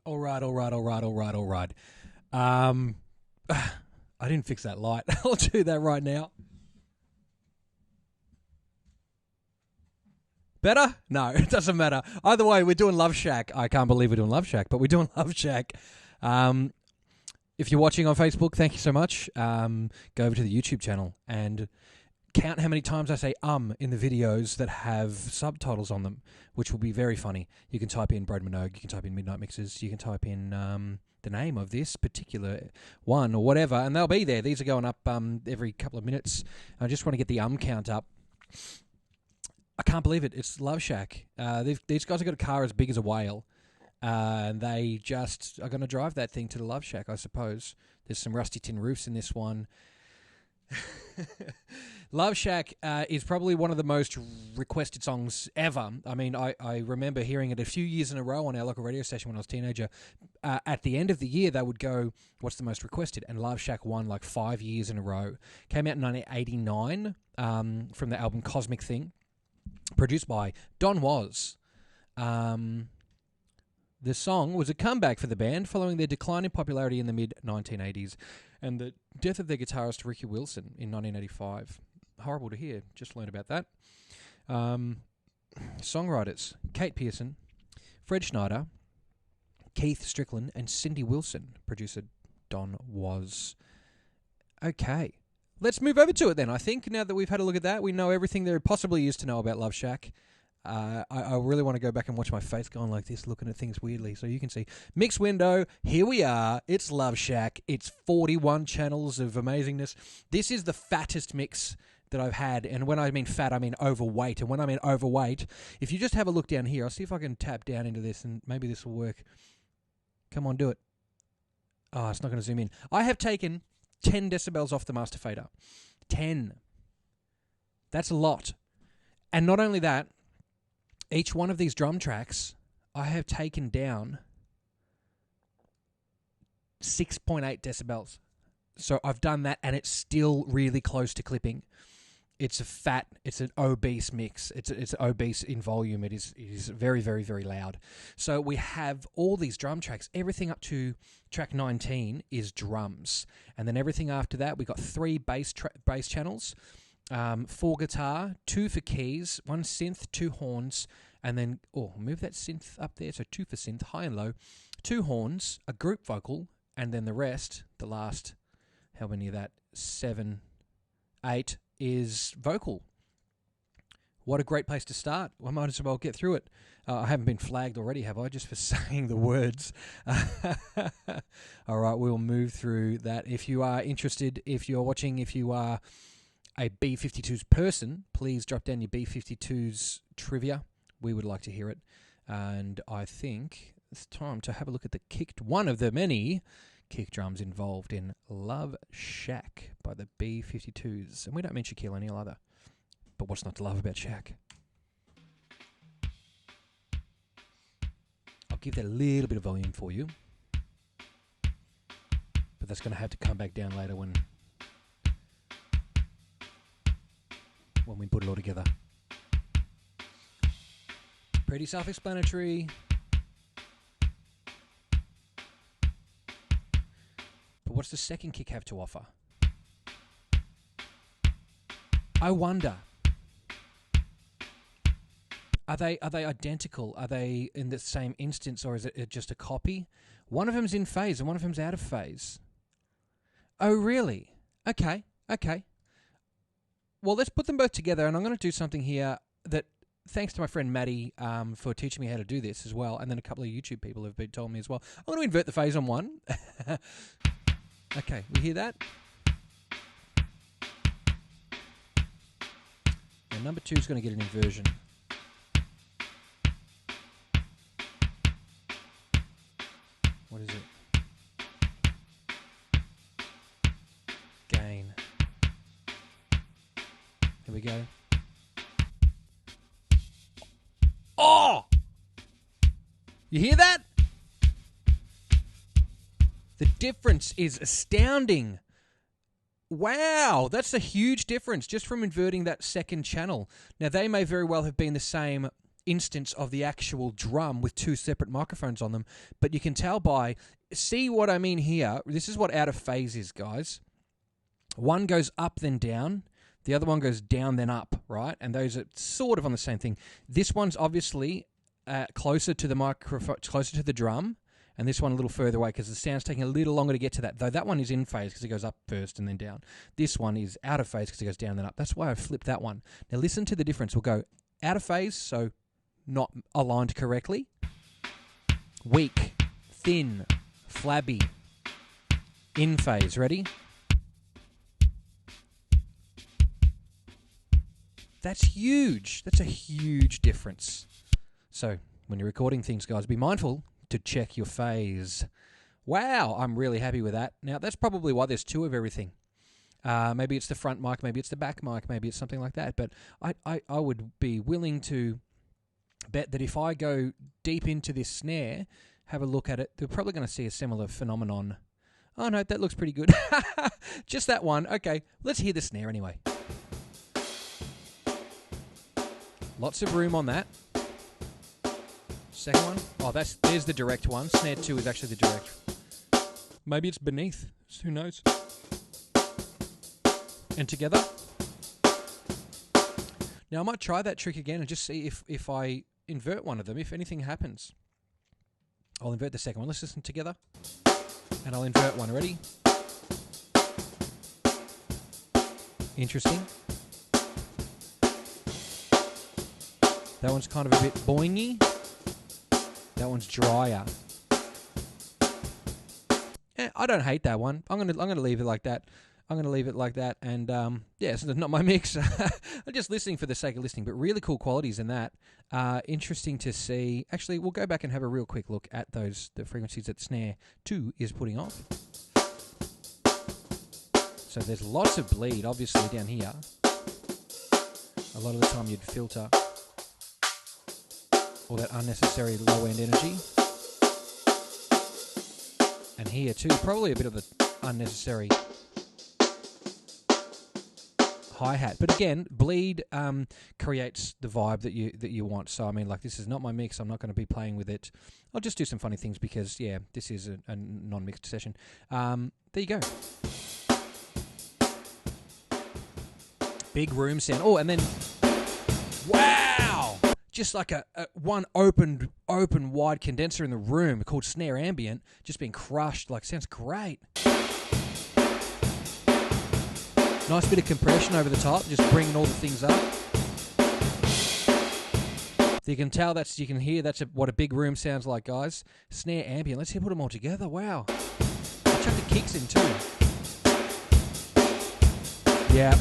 All right. I didn't fix that light. I'll do that right now. Better? No, it doesn't matter. Either way, we're doing Love Shack. I can't believe we're doing Love Shack, but we're doing Love Shack. If you're watching on Facebook, thank you so much. Go over to the YouTube channel and count how many times I say in the videos that have subtitles on them, which will be very funny. You can type in Broden Minogue, you can type in Midnight Mixes, you can type in the name of this particular one or whatever, and they'll be there. These are going up every couple of minutes. I just want to get the count up. I can't believe it. It's Love Shack. These guys have got a car as big as a whale. And they just are going to drive that thing to the Love Shack, I suppose. There's some rusty tin roofs in this one. Love Shack is probably one of the most requested songs ever. I mean, I remember hearing it a few years in a row on our local radio station when I was a teenager. At the end of the year, they would go, what's the most requested? And Love Shack won like 5 years in a row. Came out in 1989 from the album Cosmic Thing, produced by Don Was. The song was a comeback for the band following their decline in popularity in the mid-1980s and the death of their guitarist Ricky Wilson in 1985. Horrible to hear. Just learned about that. Songwriters: Kate Pearson, Fred Schneider, Keith Strickland, and Cindy Wilson. Producer Don Was. Okay. Let's move over to it then. I think now that we've had a look at that, we know everything there possibly is to know about Love Shack. I really want to go back and watch my face going like this, looking at things weirdly, so you can see. Mix window, here we are. It's Love Shack. It's 41 channels of amazingness. This is the fattest mix that I've had, and when I mean fat, I mean overweight. And when I mean overweight, if you just have a look down here, I'll see if I can tap down into this, and maybe this will work. Come on, do it. Oh, it's not going to zoom in. I have taken 10 decibels off the master fader. 10. That's a lot. And not only that, each one of these drum tracks, I have taken down 6.8 decibels. So I've done that, and it's still really close to clipping. It's an obese mix. It's obese in volume. It is very, very, very loud. So we have all these drum tracks. Everything up to track 19 is drums. And then everything after that, we got 3 bass channels. 4 guitar, 2 for keys, 1 synth, 2 horns, and then, move that synth up there, so 2 for synth, high and low, 2 horns, a group vocal, and then the rest, the last, how many of that, 7, 8, is vocal. What a great place to start. I might as well get through it. I haven't been flagged already, have I, just for saying the words? All right, we'll move through that. If you are interested, if you're watching, if you are a B-52's person, please drop down your B-52's trivia. We would like to hear it. And I think it's time to have a look at one of the many kick drums involved in Love Shack by the B-52's. And we don't mean Shaquille O'Neal either. But what's not to love about Shack? I'll give that a little bit of volume for you. But that's going to have to come back down later when we put it all together. Pretty self-explanatory. But what's the second kick have to offer? I wonder. Are they identical? Are they in the same instance, or is it just a copy? One of them's in phase and one of them's out of phase. Oh, really? Okay. Well, let's put them both together, and I'm going to do something here that, thanks to my friend Maddie for teaching me how to do this as well, and then a couple of YouTube people have been told me as well. I'm going to invert the phase on one. Okay, we hear that? And number 2 is going to get an inversion. What is it? Gain. Here we go. Oh! You hear that? The difference is astounding. Wow, that's a huge difference just from inverting that second channel. Now, they may very well have been the same instance of the actual drum with 2 separate microphones on them, but you can tell by, see what I mean here? This is what out of phase is, guys. One goes up then down, the other one goes down then up, right? And those are sort of on the same thing. This one's obviously closer to the microphone, closer to the drum, and this one a little further away because the sound's taking a little longer to get to that, though that one is in phase because it goes up first and then down. This one is out of phase because it goes down then up. That's why I flipped that one. Now listen to the difference. We'll go out of phase, so not aligned correctly. Weak, thin, flabby. In phase. Ready? That's huge. That's a huge difference. So when you're recording things, guys, be mindful to check your phase. Wow, I'm really happy with that. Now, that's probably why there's 2 of everything. Maybe it's the front mic, maybe it's the back mic, maybe it's something like that. But I would be willing to bet that if I go deep into this snare, have a look at it, they're probably going to see a similar phenomenon. Oh, no, that looks pretty good. Just that one. Okay, let's hear the snare anyway. Lots of room on that. Second one. Oh, there's the direct one. Snare 2 is actually the direct. Maybe it's beneath. Who knows? And together. Now, I might try that trick again and just see if I invert one of them, if anything happens. I'll invert the second one. Let's listen together. And I'll invert one. Ready? Interesting. That one's kind of a bit boingy. That one's drier. I don't hate that one. I'm gonna leave it like that. I'm gonna leave it like that. And yeah, it's not my mix. I'm just listening for the sake of listening, but really cool qualities in that. Interesting to see. Actually, we'll go back and have a real quick look at the frequencies that snare 2 is putting off. So there's lots of bleed, obviously, down here. A lot of the time you'd filter all that unnecessary low-end energy. And here too, probably a bit of the unnecessary hi-hat. But again, bleed creates the vibe that you want. So I mean, like, this is not my mix. I'm not going to be playing with it. I'll just do some funny things because, yeah, this is a non-mixed session. There you go. Big room sound. Oh, and then, wow! Just like a one open wide condenser in the room called snare ambient, just being crushed. Like, sounds great. Nice bit of compression over the top, just bringing all the things up. So you can tell you can hear what a big room sounds like, guys. Snare ambient. Let's put them all together. Wow. I'll chuck the kicks in too. Yeah.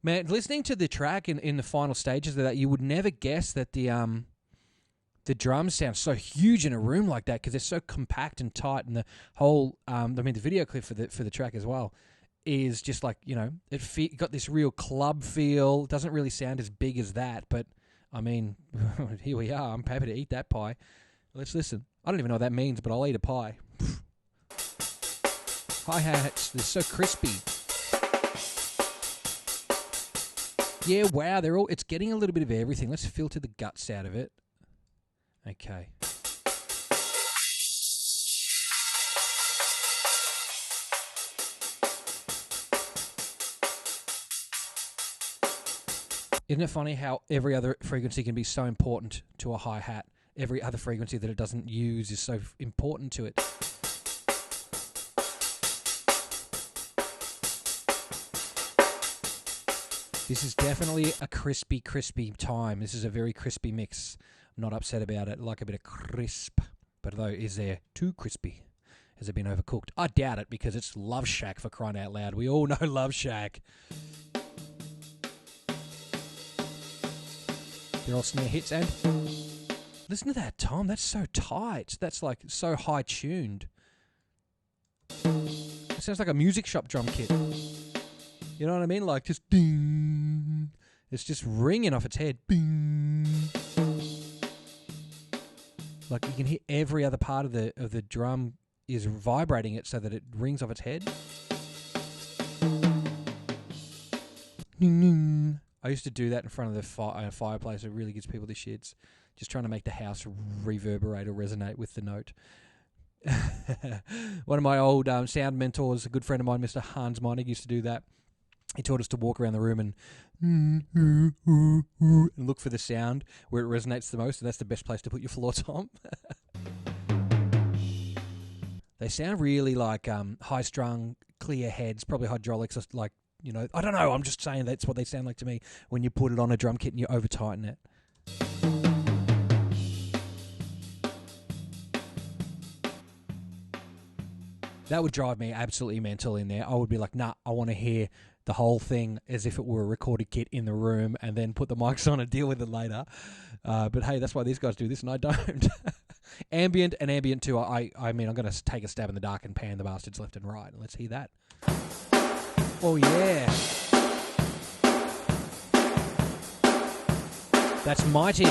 Man, listening to the track in the final stages of that, you would never guess that the drums sound so huge in a room like that because they're so compact and tight, and the whole, the video clip for the track as well is just like, you know, it got this real club feel. It doesn't really sound as big as that, but I mean, here we are. I'm happy to eat that pie. Let's listen. I don't even know what that means, but I'll eat a pie. Hi-hats, they're so crispy. Yeah, wow, it's getting a little bit of everything. Let's filter the guts out of it. Okay. Isn't it funny how every other frequency can be so important to a hi-hat? Every other frequency that it doesn't use is so important to it. This is definitely a crispy time. This is a very crispy mix. I'm not upset about it. I like a bit of crisp. But though, is there too crispy? Has it been overcooked? I doubt it, because it's Love Shack, for crying out loud. We all know Love Shack. They're all snare hits, and listen to that, Tom. That's so tight. That's like so high tuned. It sounds like a music shop drum kit. You know what I mean? Like, just ding. It's just ringing off its head. Bing. Like, you can hear every other part of the drum is vibrating it so that it rings off its head. Ding, ding. I used to do that in front of the fireplace. It really gives people the shits. Just trying to make the house reverberate or resonate with the note. One of my old sound mentors, a good friend of mine, Mr. Hans Meinig, used to do that. He taught us to walk around the room and look for the sound where it resonates the most, and that's the best place to put your floor tom. They sound really like high-strung, clear heads, probably hydraulics, like, you know, I don't know, I'm just saying that's what they sound like to me when you put it on a drum kit and you over-tighten it. That would drive me absolutely mental in there. I would be like, nah, I want to hear the whole thing as if it were a recorded kit in the room and then put the mics on and deal with it later. But hey, that's why these guys do this and I don't. Ambient and Ambient 2, I mean, I'm going to take a stab in the dark and pan the bastards left and right. Let's hear that. Oh, yeah. That's mighty.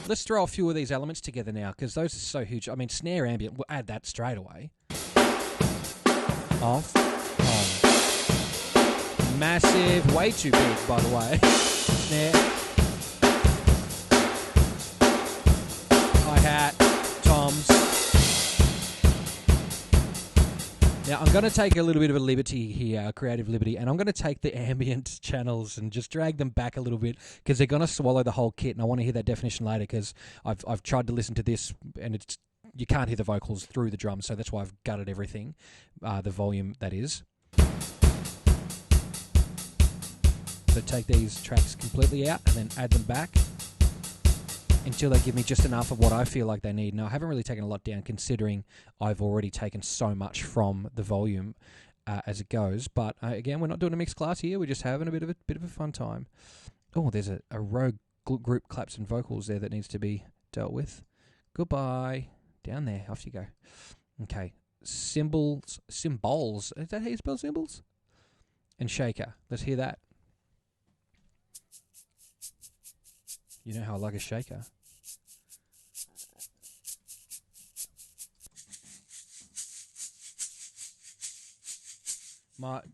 Let's throw a few of these elements together now, because those are so huge. I mean, snare ambient, we'll add that straight away. Off, on. Massive, way too big, by the way. Snare. Hi-hat, toms. Now, I'm going to take a little bit of a liberty here, a creative liberty, and I'm going to take the ambient channels and just drag them back a little bit, because they're going to swallow the whole kit, and I want to hear that definition later, because I've tried to listen to this, and you can't hear the vocals through the drums, so that's why I've gutted everything, the volume that is. So take these tracks completely out, and then add them back until they give me just enough of what I feel like they need. Now, I haven't really taken a lot down, considering I've already taken so much from the volume as it goes. But again, we're not doing a mixed class here. We're just having a bit of a fun time. Oh, there's a rogue group claps and vocals there that needs to be dealt with. Goodbye. Down there. Off you go. Okay. Cymbals. Cymbals. Is that how you spell cymbals? And shaker. Let's hear that. You know how I like a shaker.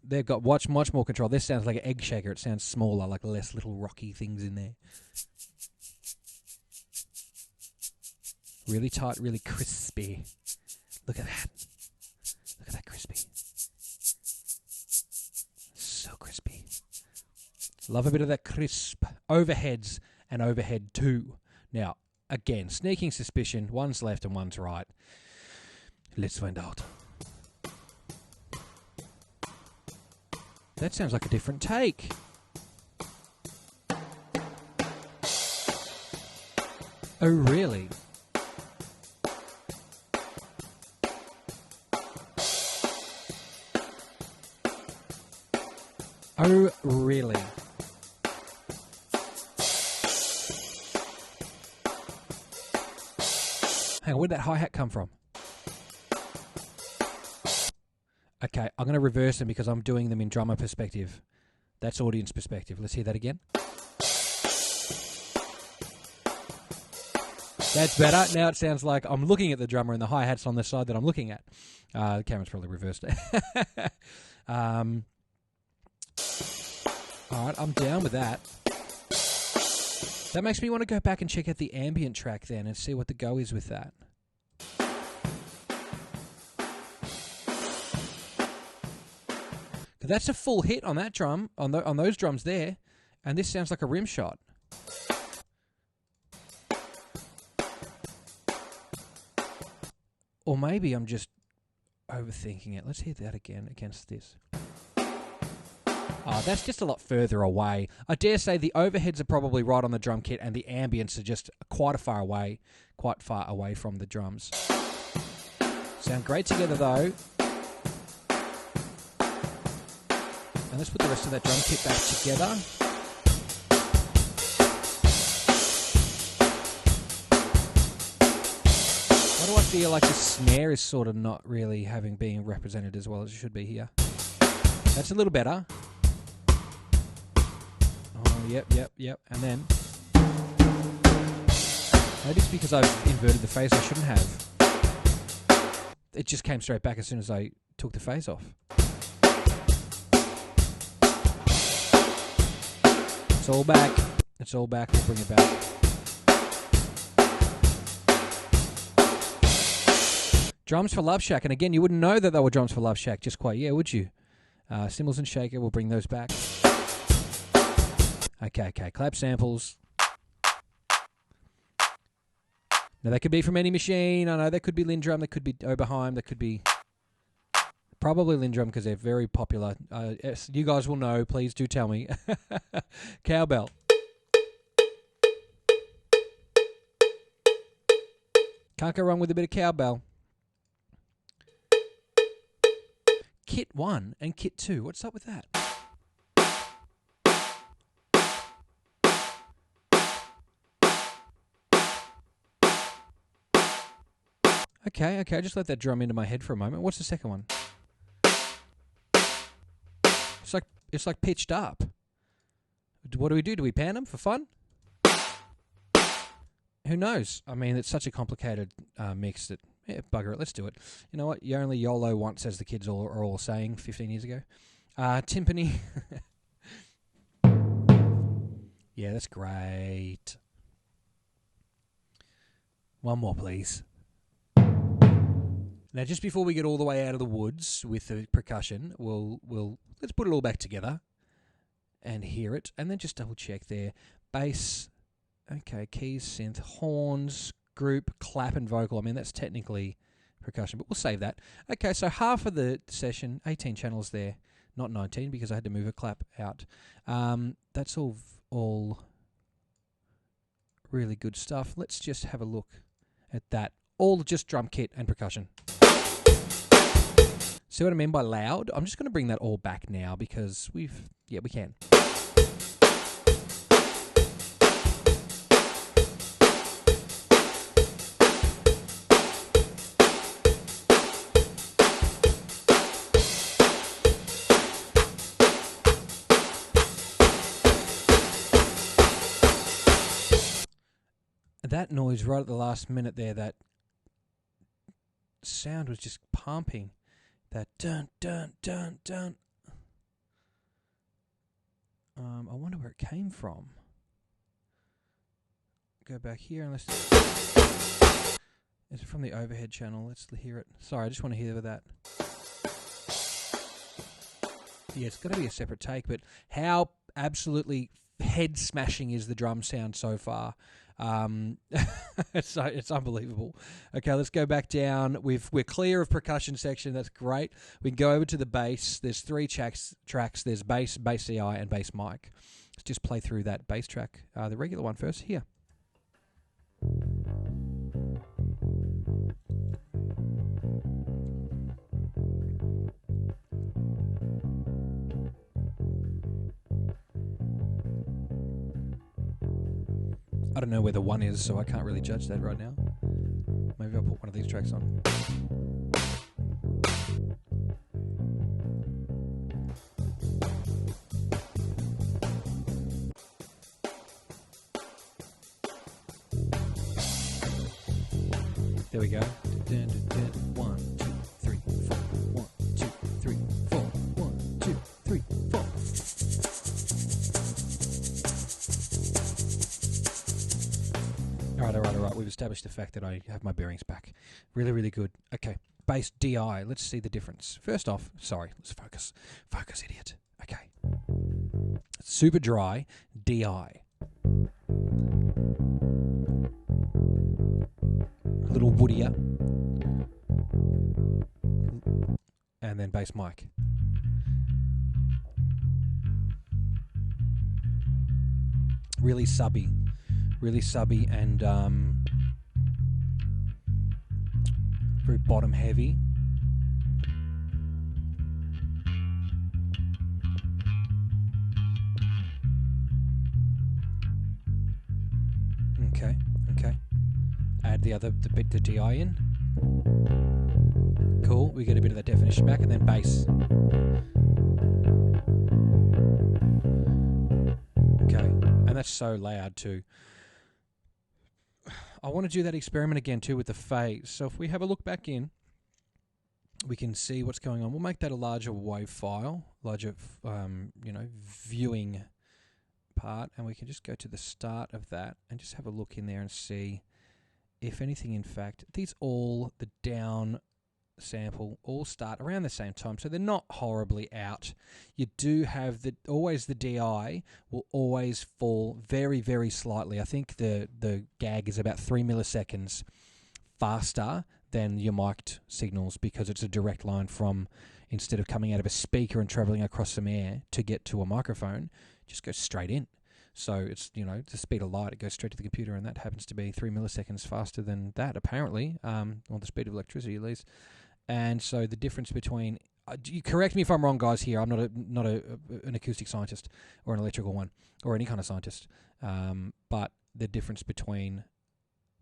They've got much more control. This sounds like an egg shaker. It sounds smaller, like less little rocky things in there. Really tight, really crispy. Look at that. Look at that crispy. So crispy. Love a bit of that crisp. Overheads and overhead 2. Now, again, sneaking suspicion. One's left and one's right. Let's find out. That sounds like a different take. Oh, really? Oh, really? Hang on, where'd that hi-hat come from? Okay, I'm going to reverse them because I'm doing them in drummer perspective. That's audience perspective. Let's hear that again. That's better. Now it sounds like I'm looking at the drummer and the hi-hat's on the side that I'm looking at. The camera's probably reversed it. Alright, I'm down with that. That makes me want to go back and check out the ambient track then and see what the go is with that. That's a full hit on that drum, on those drums there, and this sounds like a rim shot. Or maybe I'm just overthinking it. Let's hear that again against this. Oh, that's just a lot further away. I dare say the overheads are probably right on the drum kit, and the ambients are just quite far away from the drums. Sound great together though. And let's put the rest of that drum kit back together. Why do I feel like the snare is sort of not really being represented as well as it should be here? That's a little better. Oh, yep. And then, maybe it's because I've inverted the phase I shouldn't have. It just came straight back as soon as I took the phase off. It's all back. It's all back. We'll bring it back. Drums for Love Shack. And again, you wouldn't know that they were drums for Love Shack just quite yet, would you? Cymbals and shaker. We'll bring those back. Okay. Clap samples. Now, they could be from any machine. I know they could be Lindrum, they could be Oberheim, they could be probably Lindrum because they're very popular. Yes, you guys will know. Please do tell me. Cowbell. Can't go wrong with a bit of cowbell. Kit 1 and Kit 2. What's up with that? Okay, just let that drum into my head for a moment. What's the second one? It's like pitched up. What do? Do we pan them for fun? Who knows? I mean, it's such a complicated mix that, yeah, bugger it, let's do it. You know what? You only YOLO once, as the kids are all saying 15 years ago. Timpani. Yeah, that's great. One more, please. Now, just before we get all the way out of the woods with the percussion, let's put it all back together and hear it, and then just double check there. Bass, okay, keys, synth, horns, group, clap, and vocal. I mean, that's technically percussion, but we'll save that. Okay, so half of the session, 18 channels there, not 19 because I had to move a clap out. That's all really good stuff. Let's just have a look at that. All just drum kit and percussion. See what I mean by loud? I'm just going to bring that all back now because we can. That noise right at the last minute there, that sound was just pumping. That dun dun dun dun. I wonder where it came from. Go back here and let's. Is it from the overhead channel? Let's hear it. Sorry, I just want to hear that. Yeah, it's got to be a separate take, but how absolutely head smashing is the drum sound so far? It's unbelievable. Okay, let's go back down. We're clear of percussion section. That's great. We can go over to the bass. There's 3 tracks. There's bass CI, and bass mic. Let's just play through that bass track. The regular one first. Here. I don't know where the one is, so I can't really judge that right now. Maybe I'll put one of these tracks on. There we go. 1, 2, 3, 4. 1, 2, 3, 4. 1, 2, 3, 4. All right. We've established the fact that I have my bearings back. Really, really good. Okay, bass DI. Let's see the difference. First off, sorry, let's focus. Focus, idiot. Okay. Super dry, DI. A little woodier. And then bass mic. Really subby and very bottom heavy. Okay. Add the DI in. Cool. We get a bit of that definition back, and then bass. Okay, and that's so loud too. I want to do that experiment again too with the phase. So if we have a look back in, we can see what's going on. We'll make that a larger WAV file, larger, viewing part, and we can just go to the start of that and just have a look in there and see if anything, in fact, these all, the down sample, all start around the same time, so they're not horribly out. You do have always the DI will always fall very, very slightly. I think the gag is about 3 milliseconds faster than your mic'd signals, because it's a direct line from, instead of coming out of a speaker and traveling across some air to get to a microphone, just goes straight in. So it's, it's the speed of light, it goes straight to the computer, and that happens to be 3 milliseconds faster than that, apparently, or the speed of electricity at least. And so the difference between, you correct me if I'm wrong, guys, here, I'm not an acoustic scientist or an electrical one or any kind of scientist, but the difference between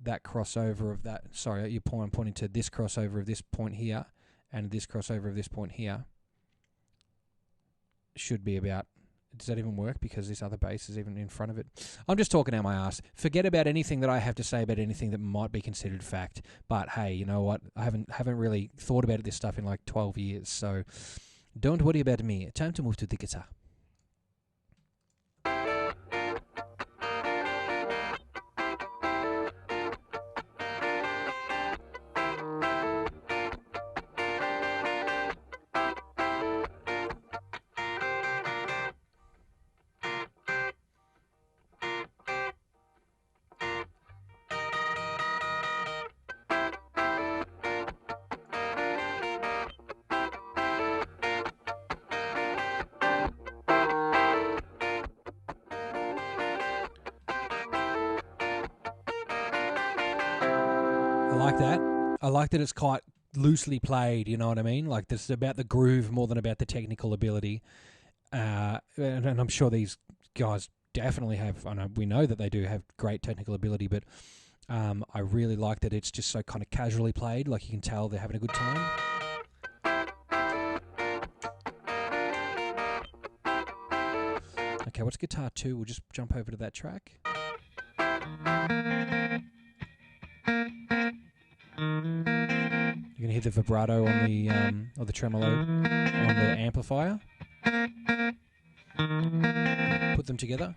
that crossover of that, sorry, I'm pointing to this crossover of this point here and this crossover of this point here should be about, does that even work? Because this other bass is even in front of it. I'm just talking out my ass. Forget about anything that I have to say about anything that might be considered fact. But hey, you know what? I haven't really thought about this stuff in like 12 years. So don't worry about me. Time to move to the guitar. I like that it's quite loosely played, you know what I mean? Like, this is about the groove more than about the technical ability. And I'm sure these guys definitely have, we know that they do have great technical ability, but I really like that it's just so kind of casually played, like you can tell they're having a good time. Okay, what's guitar 2? We'll just jump over to that track. You can hear the vibrato on the or the tremolo on the amplifier. Put them together.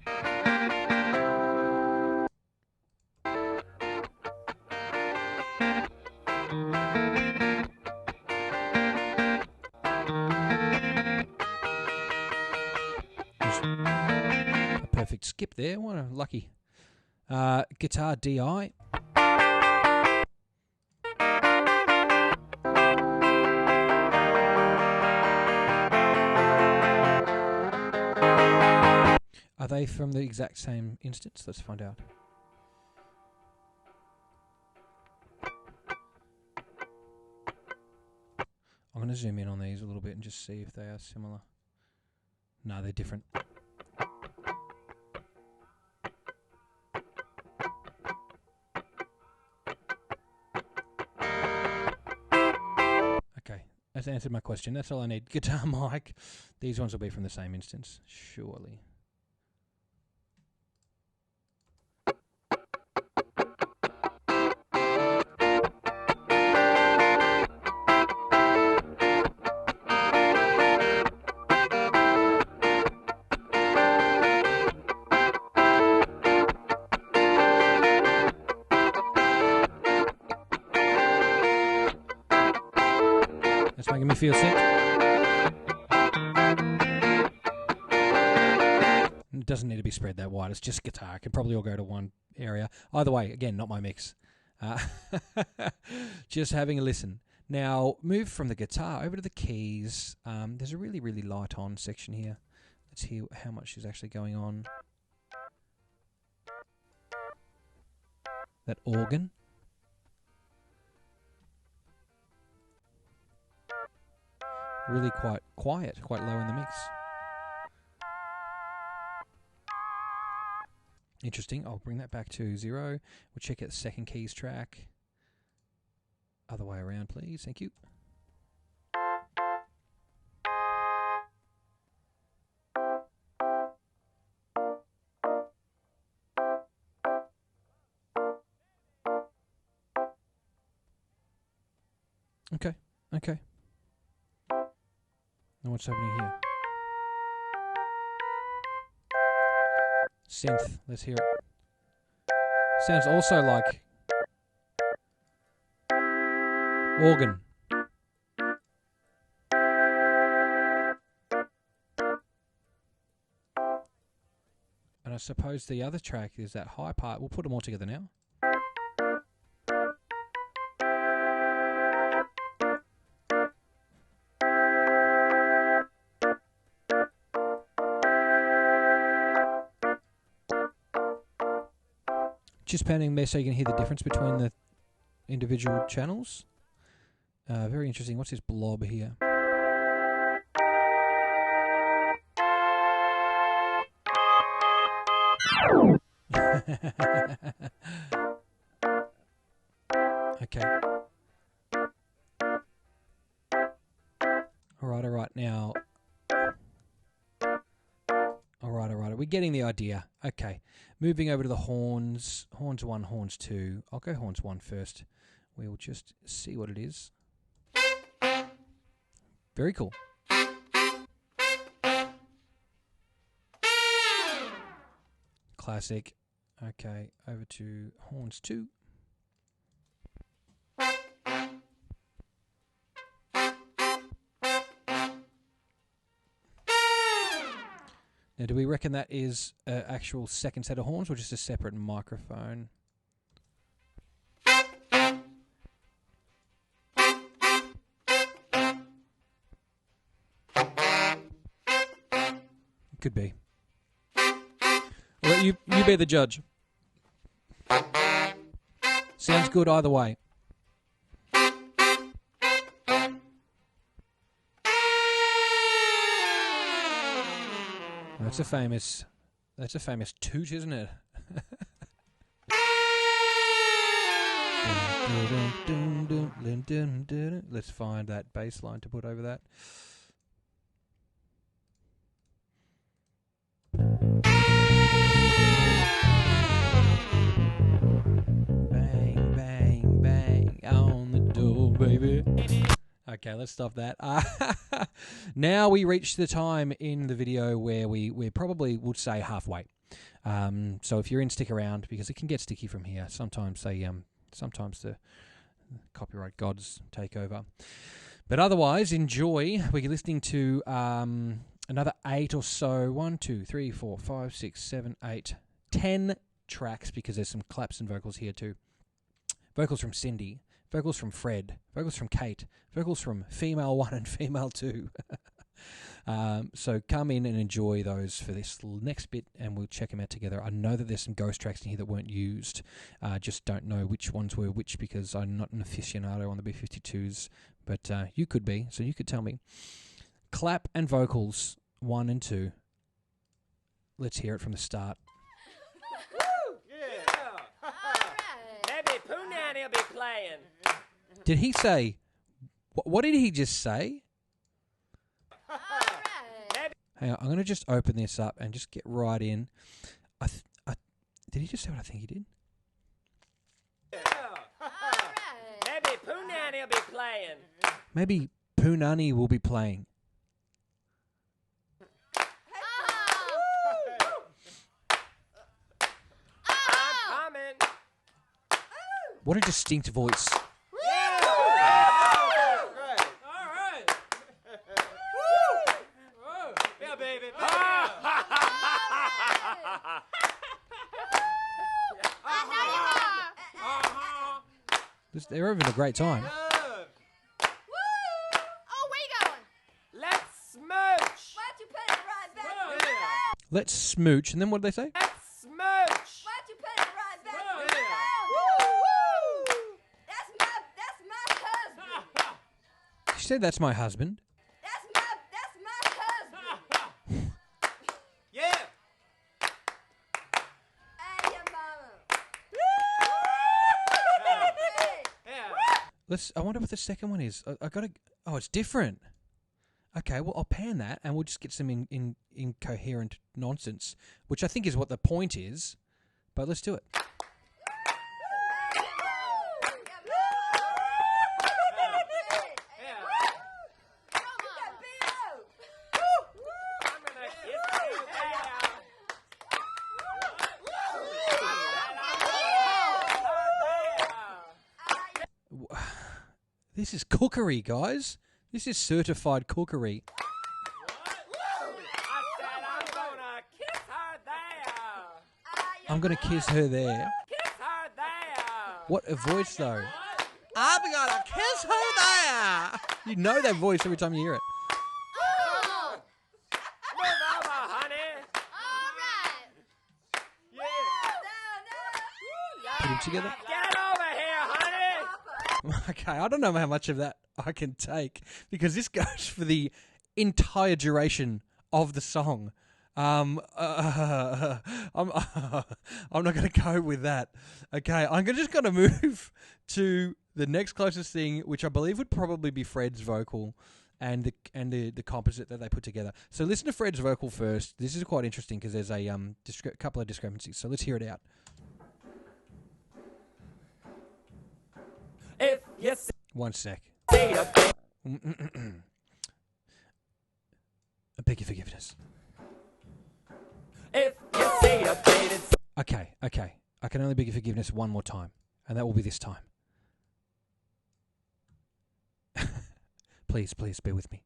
A perfect skip there. What a lucky. Guitar DI. Are they from the exact same instance? Let's find out. I'm going to zoom in on these a little bit and just see if they are similar. No, they're different. Okay, that's answered my question. That's all I need. Guitar mic. These ones will be from the same instance, surely. It's making me feel sick. It doesn't need to be spread that wide. It's just guitar. It can probably all go to one area. Either way, again, not my mix. Just having a listen. Now, move from the guitar over to the keys. There's a really, really light on section here. Let's hear how much is actually going on. That organ. Really quite quiet, quite low in the mix. Interesting. I'll bring that back to 0. We'll check out the second keys track. Other way around, please. Thank you. Okay. Okay. Now what's happening here? Synth. Let's hear it. Sounds also like organ. And I suppose the other track is that high part. We'll put them all together now. Just panning there so you can hear the difference between the individual channels. Very interesting. What's this blob here? Okay. All right. Now. All right. We're getting the idea. Okay. Moving over to the horns. Horns 1, horns 2. I'll go horns 1 first. We'll just see what it is. Very cool. Classic. Okay, over to horns 2. Now, do we reckon that is an actual second set of horns or just a separate microphone? Could be. Well, you be the judge. Sounds good either way. That's a famous toot, isn't it? Let's find that bass line to put over that. Bang, bang, bang on the door, baby. Okay, let's stop that. Now we reach the time in the video where we probably would say halfway. So if you're in, stick around because it can get sticky from here. Sometimes sometimes the copyright gods take over. But otherwise, enjoy. We're listening to another 8 or so. 1, 2, 3, 4, 5, 6, 7, 8, 10 tracks because there's some claps and vocals here too. Vocals from Cindy. Vocals from Fred, vocals from Kate, vocals from female 1 and female 2. So come in and enjoy those for this next bit and we'll check them out together. I know that there's some ghost tracks in here that weren't used. Just don't know which ones were which because I'm not an aficionado on the B-52's, but you could be, so you could tell me. Clap and vocals 1 and 2. Let's hear it from the start. He'll be playing. Did he say? What did he just say? Hang on, I'm going to just open this up and just get right in. Did he just say what I think he did? Maybe Poonanny will be playing. Maybe Poonanny will be playing. I'm coming. What a distinct voice. Yeah! Great. All right. Woo! Yeah, baby. They're having a great time. Woo! Oh, where you going? Let's smooch. Why don't you put it right back? Yeah. Let's smooch. And then what did they say? Let's smooch. Why don't you put it right back? Yeah. Woo! Woo! That's my husband. She said that's my husband. That's my husband. Yeah. And your mama. Yeah. I wonder what the second one is. I gotta. Oh, it's different. Okay, well I'll pan that, and we'll just get some incoherent nonsense, which I think is what the point is. But let's do it. This is cookery, guys. This is certified cookery. I said I'm gonna kiss her there. I'm going to kiss her there. Kiss her there. What a voice, though. I'm gonna kiss her there. You know that voice every time you hear it. Oh, Move over, honey. all right. Yeah. Put them together. Get over here, honey. Okay, I don't know how much of that I can take because this goes for the entire duration of the song. I'm not going to go with that. Okay, I'm just going to move to the next closest thing, which I believe would probably be Fred's vocal and the composite that they put together. So listen to Fred's vocal first. This is quite interesting because there's a couple of discrepancies. So let's hear it out. If you see One sec. a I beg your forgiveness. if you see a faded Okay. I can only beg your forgiveness one more time, and that will be this time. Please, bear with me.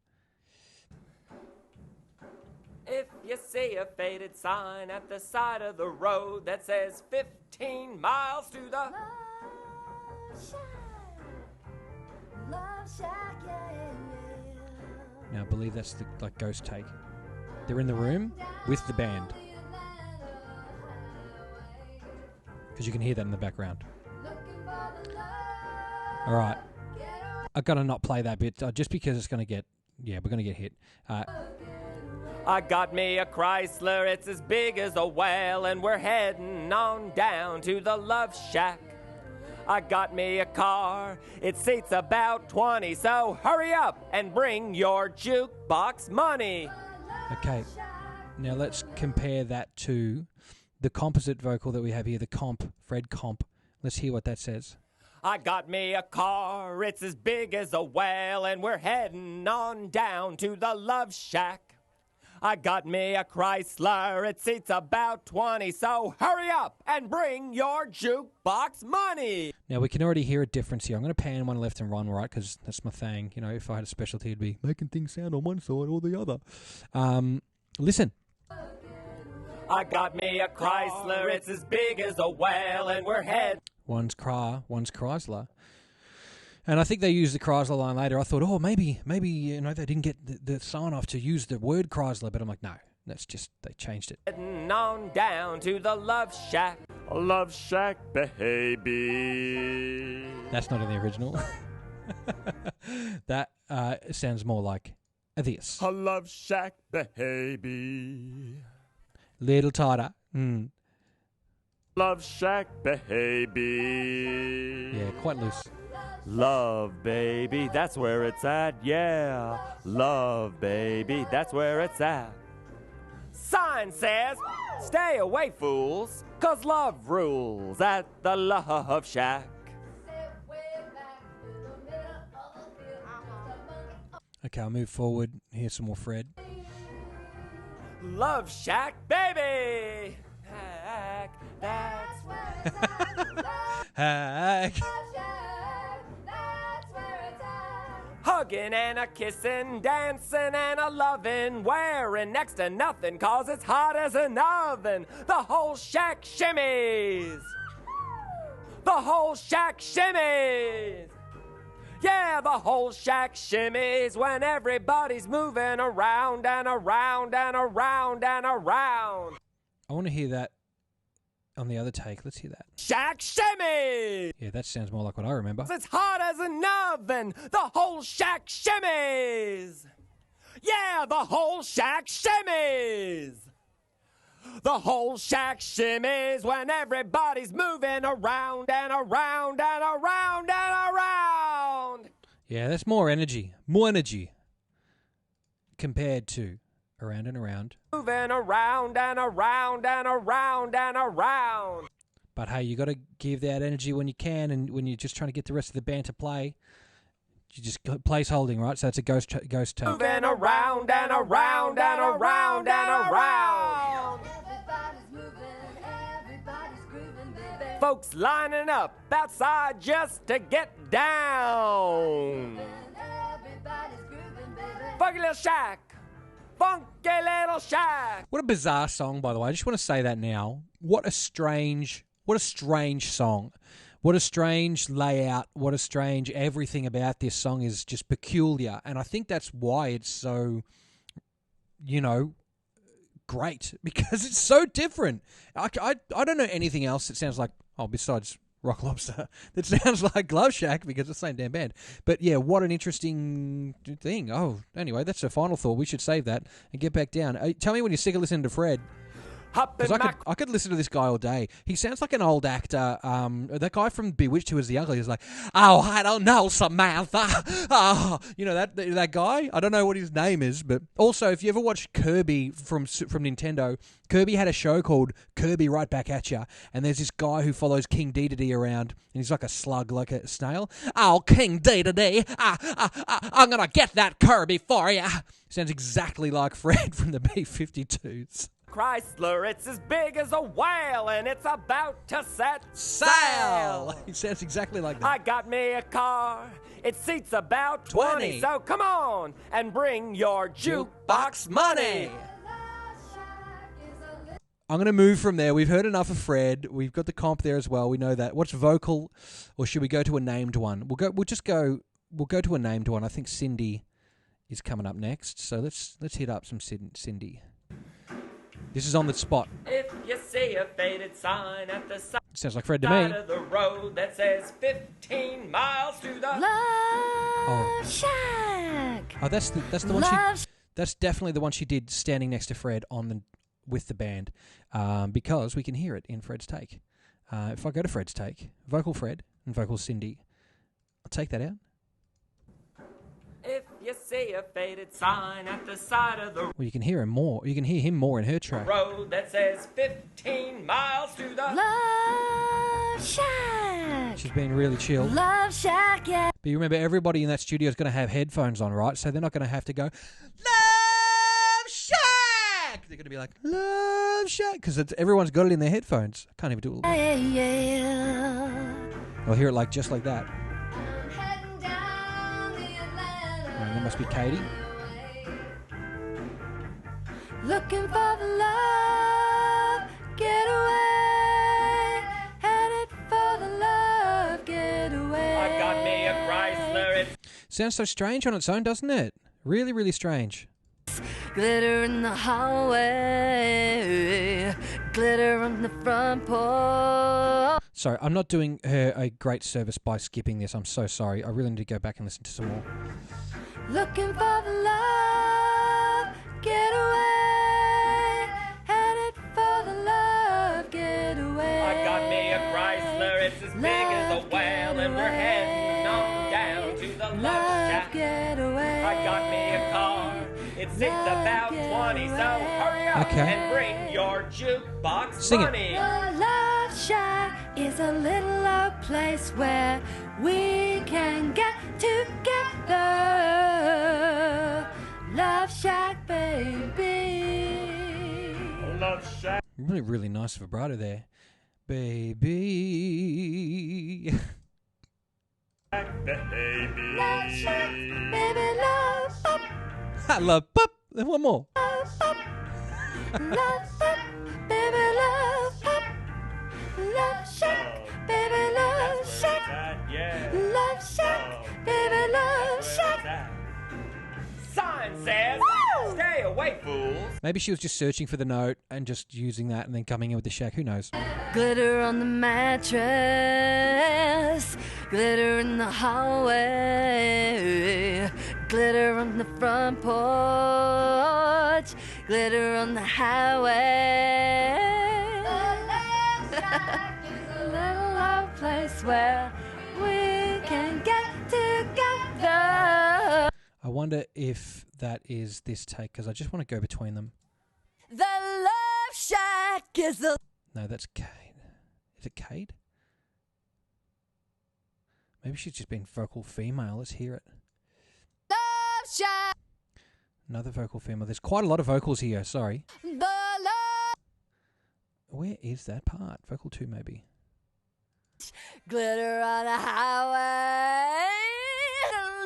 If you see a faded sign at the side of the road that says 15 miles to the Love Shack. Love Shack, yeah, yeah. Now, I believe that's the ghost take. They're in the room with the band, because you can hear that in the background. All right, I've got to not play that bit just because it's going to get. Yeah, we're going to get hit. I got me a Chrysler, it's as big as a whale, and we're heading on down to the Love Shack. I got me a car, it seats about 20, so hurry up and bring your jukebox money. Okay, now let's compare that to the composite vocal that we have here, the comp, Fred comp. Let's hear what that says. I got me a car, it's as big as a whale, and we're heading on down to the Love Shack. I got me a Chrysler, it seats about 20, so hurry up and bring your jukebox money. Now, we can already hear a difference here. I'm going to pan one left and one right because that's my thing. You know, if I had a specialty, it'd be making things sound on one side or the other. Listen. I got me a Chrysler, it's as big as a whale, and we're heading. One's Chrysler. And I think they used the Chrysler line later. I thought, oh, maybe you know, they didn't get the sign-off to use the word Chrysler. But I'm like, no, that's just, they changed it. Heading on down to the Love Shack. Love Shack, baby. That's not in the original. That sounds more like this. A Love Shack, baby. Little tighter. Love Shack, baby. Yeah, quite loose. Love, baby, that's where it's at, yeah. Love, baby, that's where it's at. Sign says, stay away, fools, 'cause love rules at the Love Shack. Okay, I'll move forward. Here's some more Fred. Love Shack, baby. Hack, that's where it's Hack. hugging and a kissing, dancing and a loving, wearing next to nothing 'cause it's hot as an oven. The whole shack shimmies. The whole shack shimmies. Yeah, the whole shack shimmies when everybody's moving around and around and around and around. I want to hear that on the other take. Let's hear that. Shack shimmy! Yeah, that sounds more like what I remember. It's hot as an oven. The whole shack shimmies. Yeah, the whole shack shimmies. The whole shack shimmies when everybody's moving around and around and around and around. Yeah, that's more energy. More energy compared to around and around. Moving around and around and around and around. But hey, you got to give that energy when you can, and when you're just trying to get the rest of the band to play, you just place holding, right? So it's a ghost take. Moving around and around and around and around. Everybody's moving, everybody's grooving, baby. Folks lining up outside just to get down. Everybody's grooving, baby. Funky little shack. Funky little shack. What a bizarre song, by the way. I just want to say that now. What a strange song. What a strange layout. What a strange everything about this song is just peculiar. And I think that's why it's so, great. Because it's so different. I don't know anything else that sounds like, besides Rock Lobster, that sounds like Glove Shack, because it's the same damn band. But yeah, what an interesting thing. Oh, anyway, that's a final thought. We should save that and get back down. Tell me when you're sick of listening to Fred. Because I could listen to this guy all day. He sounds like an old actor. That guy from Bewitched who was the ugly is like, oh, I don't know, Samantha. Oh, that guy? I don't know what his name is. But also, if you ever watched Kirby from Nintendo, Kirby had a show called Kirby Right Back At Ya. And there's this guy who follows King Dedede around. And he's like a slug, like a snail. Oh, King Dedede, I'm going to get that Kirby for you. Sounds exactly like Fred from the B-52's. Chrysler, it's as big as a whale, and it's about to set sail. He sounds exactly like that. I got me a car. It seats about 20. So come on and bring your jukebox money. I'm going to move from there. We've heard enough of Fred. We've got the comp there as well. We know that. What's vocal, or should we go to a named one? We'll go to a named one. I think Cindy is coming up next. So let's hit up some Cindy. This is on the spot. If you see a faded sign at the side Sounds like Fred to me. of the road that says 15 miles to the Love Shack. Oh, that's the one that's definitely the one she did standing next to Fred with the band, because we can hear it in Fred's take. If I go to Fred's take, vocal Fred and vocal Cindy, I'll take that out. If you see a faded sign at the side of the Well, you can hear him more. You can hear him more in her track. road that says 15 miles to the Love Shack. She's been really chill. Love Shack, yeah. But you remember, everybody in that studio is going to have headphones on, right? So they're not going to have to go, Love Shack! They're going to be like, Love Shack, because everyone's got it in their headphones. I can't even do it. Yeah, yeah. I'll hear it just like that. I'm heading down the Atlanta. And that must be Katie. Looking for the love getaway. Headed for the love getaway. I got me a Chrysler. Sounds so strange on its own, doesn't it? Really, really strange. Glitter in the hallway. Glitter on the front porch. Sorry, I'm not doing her a great service by skipping this. I'm so sorry. I really need to go back and listen to some more. Looking for the love getaway. Headed for the love getaway. I got me a Chrysler. It's as big as a whale, and we're heading on down to the Love Shack. Getaway. I got me a car. It seats about 20, so hurry up and bring your jukebox Sing it. money. The Love Shack is a little old place where we can get together. Love Shack, baby. Love Shack. Really, really nice vibrato there. Baby. Baby. Love Shack, baby, love up, I love pop. One more. love up, baby, love up. Love Shack, baby, love Shack. Love Shack, baby, love Shack. Sign says, stay away, fools. Maybe she was just searching for the note and just using that and then coming in with the shack. Who knows? Glitter on the mattress, glitter in the hallway, glitter on the front porch, glitter on the highway. A little old place where we can get together. I wonder if that is this take, because I just want to go between them. The Love Shack is the... No, that's Cade. Is it Cade? Maybe she's just been vocal female. Let's hear it. Love Shack. Another vocal female. There's quite a lot of vocals here. Sorry. The love... Where is that part? Vocal 2 maybe. Glitter on a highway.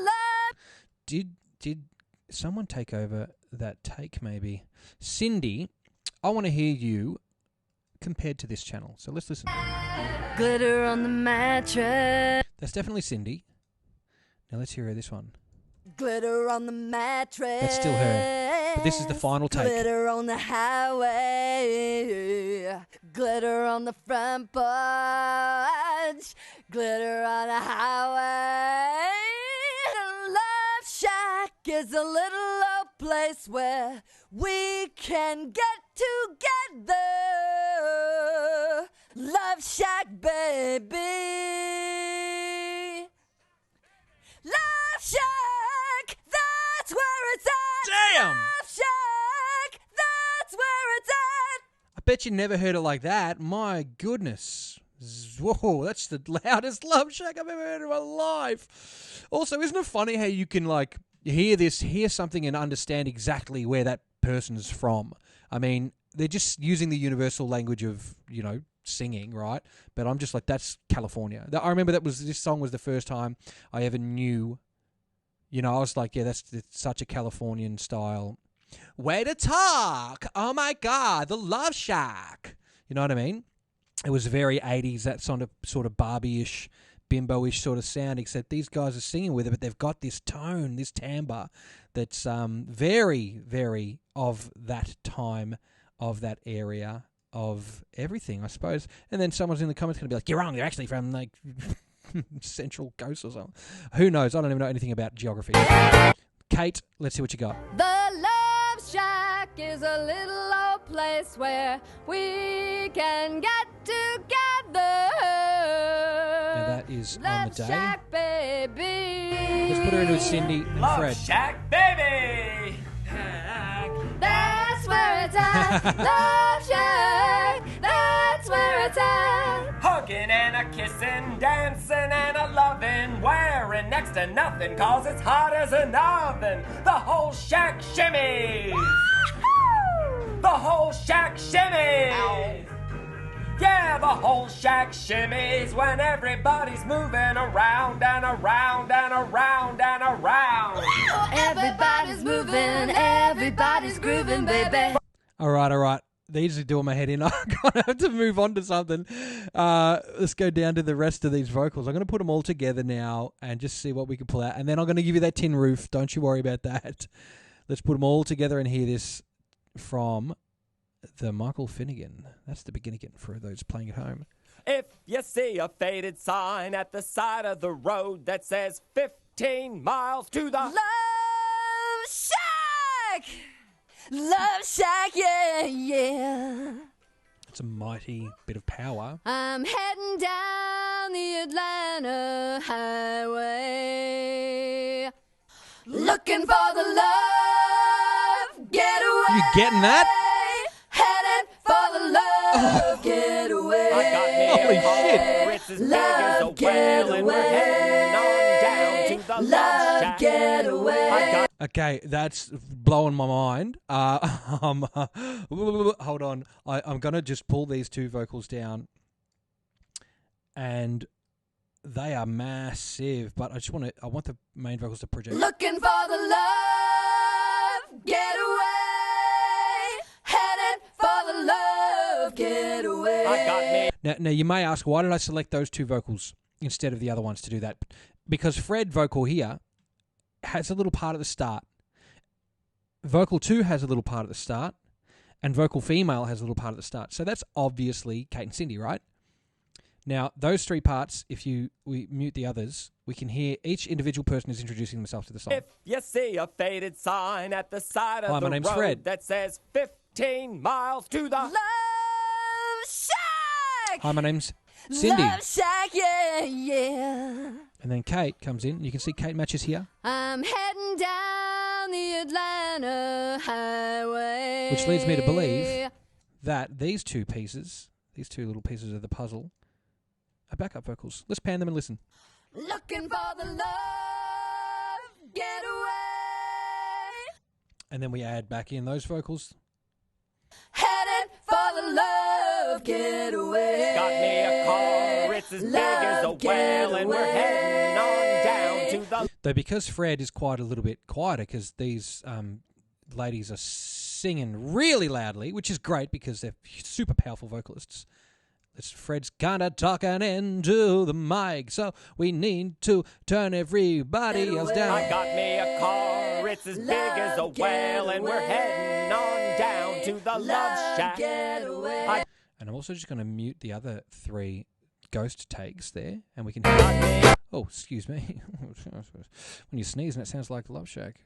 Love. Did someone take over that take maybe? Cindy, I want to hear you compared to this channel. So let's listen. Glitter on the mattress. That's definitely Cindy. Now let's hear her this one. Glitter on the mattress. That's still her. But this is the final take. Glitter on the highway. Glitter on the front porch. Glitter on the highway. Love Shack is a little old place where we can get together. Love Shack, baby. Love Shack, that's where it's at. Damn! Love Shack, that's where it's at. I bet you never heard it like that. My goodness. Whoa, that's the loudest Love Shack I've ever heard in my life. Also, isn't it funny how you can like hear something and understand exactly where that person's from? I mean, they're just using the universal language of, singing, right? But I'm just like, that's California. I remember this song was the first time I ever knew, I was like, yeah, it's such a Californian style. Way to talk! Oh my God, the Love Shack. You know what I mean? It was very 80s, that sort of Barbie-ish, bimbo-ish sort of sound, except these guys are singing with it, but they've got this tone, this timbre that's very, very of that time, of that area, of everything, I suppose. And then someone's in the comments going to be like, you're wrong, they're actually from, like, Central Coast or something. Who knows? I don't even know anything about geography. Kate, let's see what you got. The Love Shack is a little old place where we can get together. Now that is on the day. Love Shack, baby. Let's put her in with Cindy and Love Fred. Shack, baby. That's where it's at. Love Shack, that's where it's at. Hugging and a kissing, dancing and a loving, wearing next to nothing, cause it's hot as an oven. The whole shack shimmies. The whole shack shimmies. Yeah, the whole shack shimmies when everybody's moving around and around and around and around. Everybody's moving, everybody's grooving, baby. All right. These are doing my head in. I'm going to have to move on to something. Let's go down to the rest of these vocals. I'm going to put them all together now and just see what we can pull out. And then I'm going to give you that tin roof. Don't you worry about that. Let's put them all together and hear this from the Michael Finnegan. That's the beginning for those playing at home. If you see a faded sign at the side of the road that says 15 miles to the... Love Shack! Love Shack, yeah. It's a mighty bit of power. I'm heading down the Atlanta highway, looking for the love getaway. You getting that? Heading for the love getaway. I got me Holy a car, shit. it's as big as a whale, and we're heading on down to the Love Shack. Getaway. I got Okay, that's blowing my mind. Hold on. I'm going to just pull these two vocals down. And they are massive, but I want the main vocals to project. Looking for the love getaway. Heading for the love getaway. I got me. Now, you may ask, why did I select those two vocals instead of the other ones to do that? Because Fred vocal here has a little part at the start. Vocal 2 has a little part at the start. And vocal female has a little part at the start. So that's obviously Kate and Cindy, right? Now, those three parts, if we mute the others, we can hear each individual person is introducing themselves to the song. If you see a faded sign at the side of Hi, my the name's road Fred. that says 15 miles to the... Love Shack. Hi, my name's Cindy. Love Shack, yeah. And then Kate comes in. You can see Kate matches here. I'm heading down the Atlanta highway. Which leads me to believe that these two little pieces of the puzzle, are backup vocals. Let's pan them and listen. Looking for the love getaway. And then we add back in those vocals. Headed for the love getaway. Got me a car, it's as big as a whale, and we're heading on down to the... Though because Fred is quite a little bit quieter, because these ladies are singing really loudly, which is great because they're super powerful vocalists. Fred's kinda talking into the mic, so we need to turn everybody else down. I got me a car, it's as big as a whale, and we're heading on down to the Love Shack. And I'm also just going to mute the other 3 ghost takes there, and we can... Oh, excuse me. When you sneeze and it sounds like Love Shack.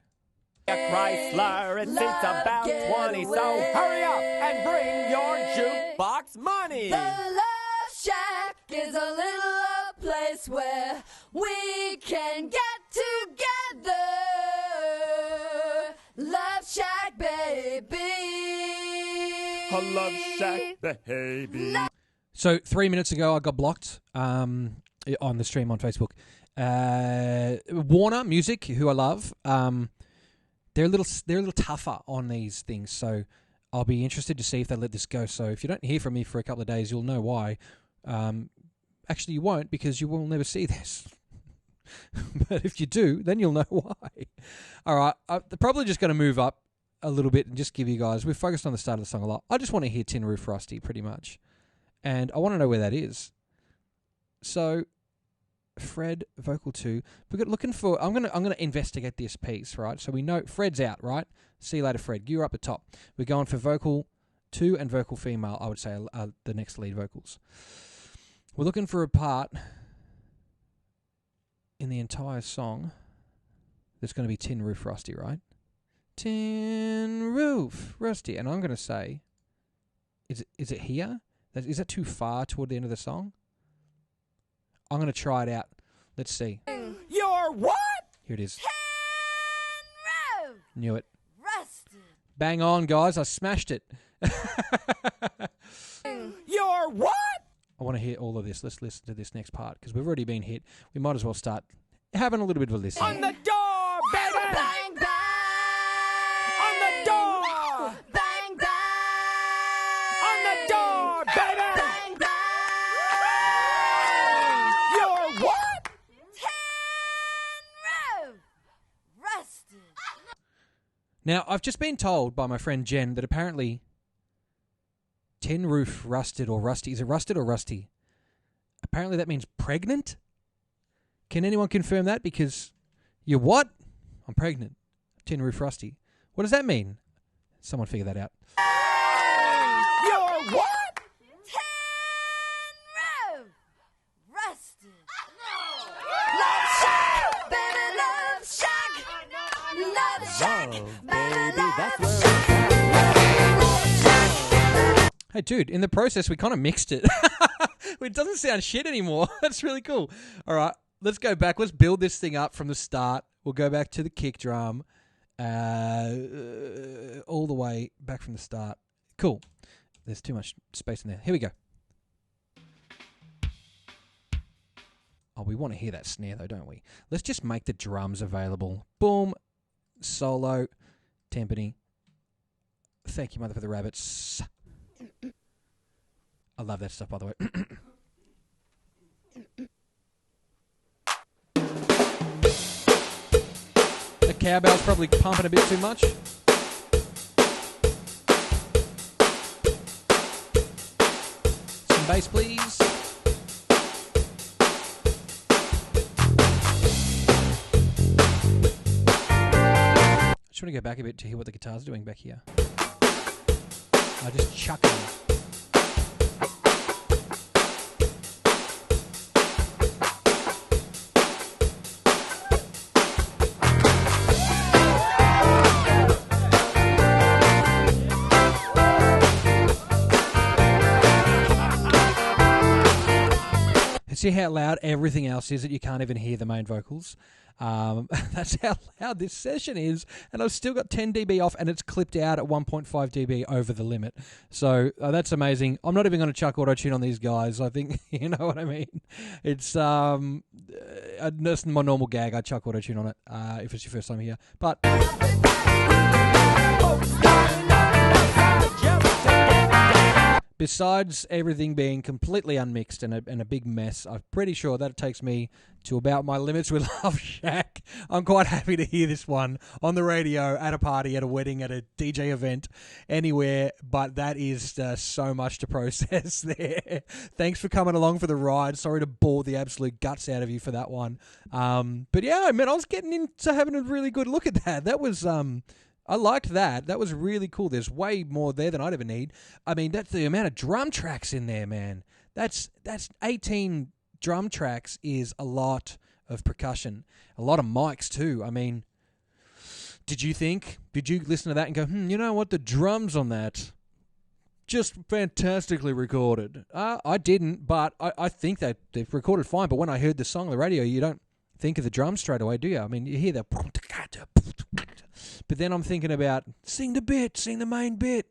A Chrysler, it seats about 20, so hurry up and bring your jukebox money. The Love Shack is a little old place where we can get together. Love Shack, baby. A Love Shack, baby. So 3 minutes ago, I got blocked on the stream on Facebook. Warner Music, who I love, they're a little tougher on these things. So I'll be interested to see if they let this go. So if you don't hear from me for a couple of days, you'll know why. Actually, you won't, because you will never see this. But if you do, then you'll know why. All right, I'm probably just going to move up a little bit and just give you guys... We've focused on the start of the song a lot. I just want to hear Tin Roof Rusty, pretty much. And I want to know where that is. So, Fred, vocal 2. We're looking for... I'm gonna investigate this piece, right? So we know Fred's out, right? See you later, Fred. You're up at top. We're going for vocal 2 and vocal female, I would say, are the next lead vocals. We're looking for a part in the entire song that's going to be Tin Roof Rusty, right? Tin Roof Rusty. And I'm going to say, is it here? Is that too far toward the end of the song? I'm going to try it out. Let's see. You're what? Here it is. Tin Roof Knew it. Rusted. Bang on, guys. I smashed it. You're what? I want to hear all of this. Let's listen to this next part, because we've already been hit. We might as well start having a little bit of a listen. On the door, baby! Bang, bang. On the door! Bang, bang. On the door, baby! Bang, bang. You're what? Tin Roof Rusted. Now, I've just been told by my friend Jen that apparently Tin Roof Rusted or Rusty. Is it rusted or rusty? Apparently that means pregnant. Can anyone confirm that? Because you're what? I'm pregnant. Tin Roof Rusty. What does that mean? Someone figure that out. You're what? Tin Roof Rusted. Love Shack, baby, Love Shack. Love Shack, baby, that's Love Shack. Hey, dude, in the process, we kind of mixed it. It doesn't sound shit anymore. That's really cool. All right, let's go back. Let's build this thing up from the start. We'll go back to the kick drum all the way back from the start. Cool. There's too much space in there. Here we go. Oh, we want to hear that snare, though, don't we? Let's just make the drums available. Boom. Solo. Timpani. Thank you, Mother, for the rabbits. I love that stuff, by the way. The cowbell's probably pumping a bit too much. Some bass, please. I just want to go back a bit to hear what the guitar's doing back here. I just chuck it. See how loud everything else is that you can't even hear the main vocals? That's how loud this session is, and I've still got 10 dB off, and it's clipped out at 1.5 dB over the limit. So that's amazing. I'm not even going to chuck auto-tune on these guys. I think, you know what I mean? It's that's my normal gag. I chuck auto-tune on it if it's your first time here. But besides everything being completely unmixed and a big mess, I'm pretty sure that takes me to about my limits with Love Shack. I'm quite happy to hear this one on the radio, at a party, at a wedding, at a DJ event, anywhere, but that is so much to process there. Thanks for coming along for the ride. Sorry to bore the absolute guts out of you for that one. But yeah, man, I was getting into having a really good look at that. That was... I liked that. That was really cool. There's way more there than I'd ever need. I mean, that's the amount of drum tracks in there, man. That's 18 drum tracks is a lot of percussion. A lot of mics, too. I mean, did you listen to that and go, you know what, the drums on that, just fantastically recorded. I didn't, but I think that they've recorded fine. But when I heard the song on the radio, you don't think of the drums straight away, do you? I mean, you hear the... But then I'm thinking about sing the main bit,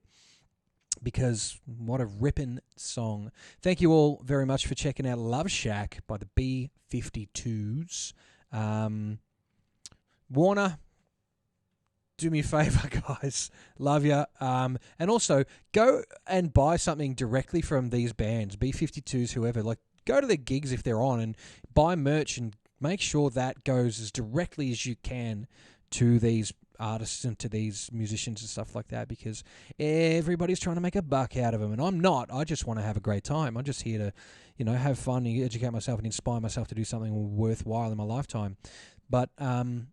because what a ripping song. Thank you all very much for checking out Love Shack by the B-52's. Warner, do me a favour, guys. Love ya. And also, go and buy something directly from these bands, B-52's, whoever. Like, go to their gigs if they're on and buy merch and make sure that goes as directly as you can to these artists and to these musicians and stuff like that, because everybody's trying to make a buck out of them, and I'm not. I just want to have a great time. I'm just here to, have fun and educate myself and inspire myself to do something worthwhile in my lifetime. But there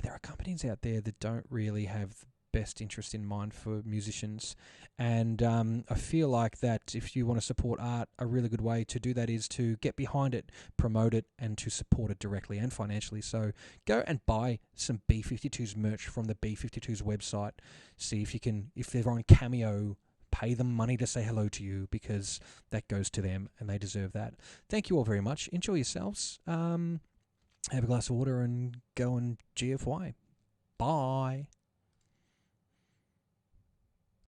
are companies out there that don't really have the best interest in mind for musicians, and I feel like that if you want to support art, a really good way to do that is to get behind it, promote it, and to support it directly and financially. So go and buy some B-52's merch from the B-52's website. See if they're on Cameo, pay them money to say hello to you, because that goes to them and they deserve that. Thank you all very much. Enjoy yourselves. Have a glass of water and go and GFY. Bye.